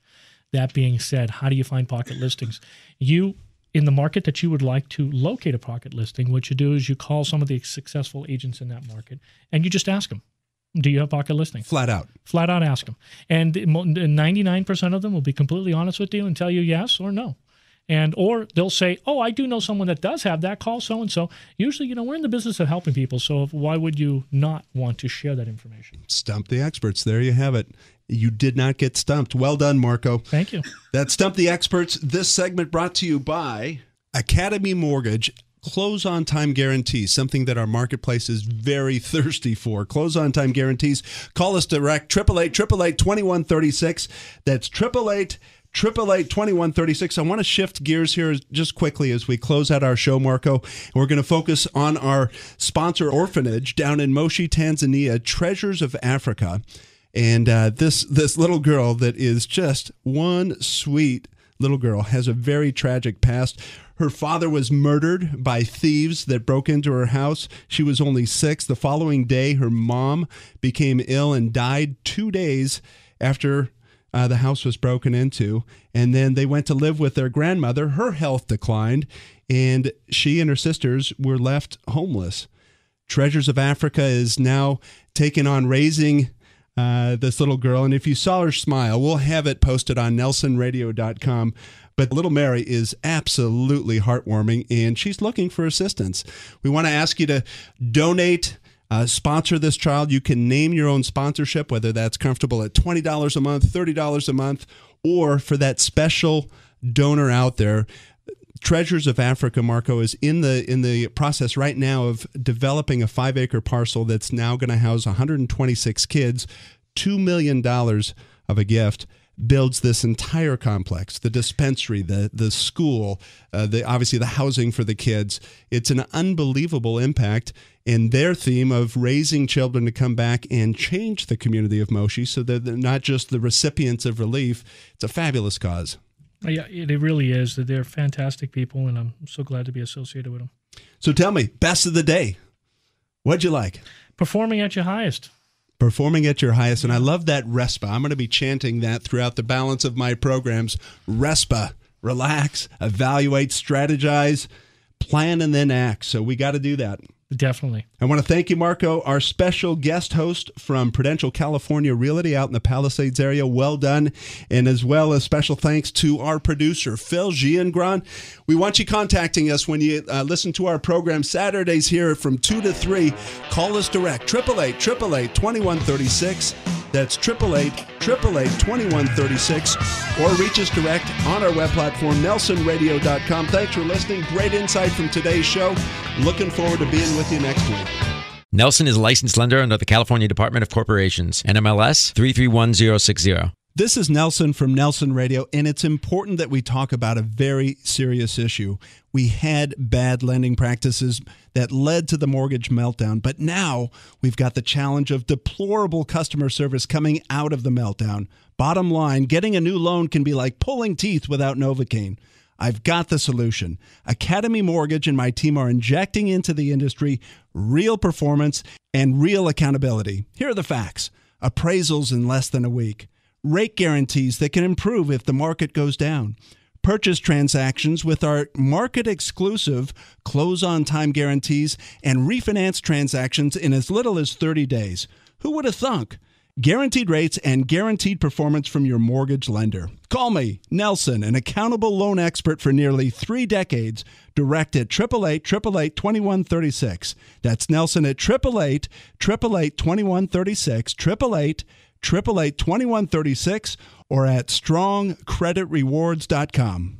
That being said, how do you find pocket listings? You, in the market that you would like to locate a pocket listing, what you do is you call some of the successful agents in that market and you just ask them, do you have pocket listings? Flat out. Flat out ask them. And 99% of them will be completely honest with you and tell you yes or no. Or they'll say, oh, I do know someone that does have that. Call so-and-so. Usually, we're in the business of helping people, so why would you not want to share that information? Stump the experts. There you have it. You did not get stumped. Well done, Marco. Thank you. That's Stump the Experts. This segment brought to you by Academy Mortgage. Close-on-time guarantees, something that our marketplace is very thirsty for. Close-on-time guarantees. Call us direct, 888-888-2136. That's 888-2136. I want to shift gears here just quickly as we close out our show, Marco. We're going to focus on our sponsor orphanage down in Moshi, Tanzania, Treasures of Africa. And this little girl that is just one sweet little girl has a very tragic past. Her father was murdered by thieves that broke into her house. She was only 6. The following day, her mom became ill and died 2 days after the house was broken into. And then they went to live with their grandmother. Her health declined, and she and her sisters were left homeless. Treasures of Africa is now taking on raising this little girl. And if you saw her smile, we'll have it posted on nelsonradio.com. But little Mary is absolutely heartwarming, and she's looking for assistance. We want to ask you to donate, sponsor this child. You can name your own sponsorship, whether that's comfortable at $20 a month, $30 a month, or for that special donor out there. Treasures of Africa, Marco, is in the process right now of developing a 5-acre parcel that's now going to house 126 kids. $2 million of a gift builds this entire complex, the dispensary, the school, obviously the housing for the kids. It's an unbelievable impact in their theme of raising children to come back and change the community of Moshi so that they're not just the recipients of relief. It's a fabulous cause. Yeah, it really is. They're fantastic people, and I'm so glad to be associated with them. So tell me, best of the day. What'd you like? Performing at your highest. Performing at your highest. And I love that RESPA. I'm going to be chanting that throughout the balance of my programs. RESPA. Relax, evaluate, strategize, plan, and then act. So we got to do that. Definitely. I want to thank you, Marco, our special guest host from Prudential California Realty out in the Palisades area. Well done. And as well as special thanks to our producer, Phil Giangran. We want you contacting us when you listen to our program Saturdays here from 2 to 3. Call us direct, 888-888-2136. That's 888-888-2136. Or reach us direct on our web platform, nelsonradio.com. Thanks for listening. Great insight from today's show. Looking forward to being with you next week. Nelson is a licensed lender under the California Department of Corporations, NMLS 331060. This is Nelson from Nelson Radio, and it's important that we talk about a very serious issue. We had bad lending practices that led to the mortgage meltdown, but now we've got the challenge of deplorable customer service coming out of the meltdown. Bottom line, getting a new loan can be like pulling teeth without Novocaine. I've got the solution. Academy Mortgage and my team are injecting into the industry real performance and real accountability. Here are the facts. Appraisals in less than a week. Rate guarantees that can improve if the market goes down. Purchase transactions with our market-exclusive close-on-time guarantees and refinance transactions in as little as 30 days. Who would have thunk? Guaranteed rates and guaranteed performance from your mortgage lender. Call me, Nelson, an accountable loan expert for nearly 3 decades, direct at 888-888-2136. That's Nelson at 888-888-2136, 888-888-2136, or at strongcreditrewards.com.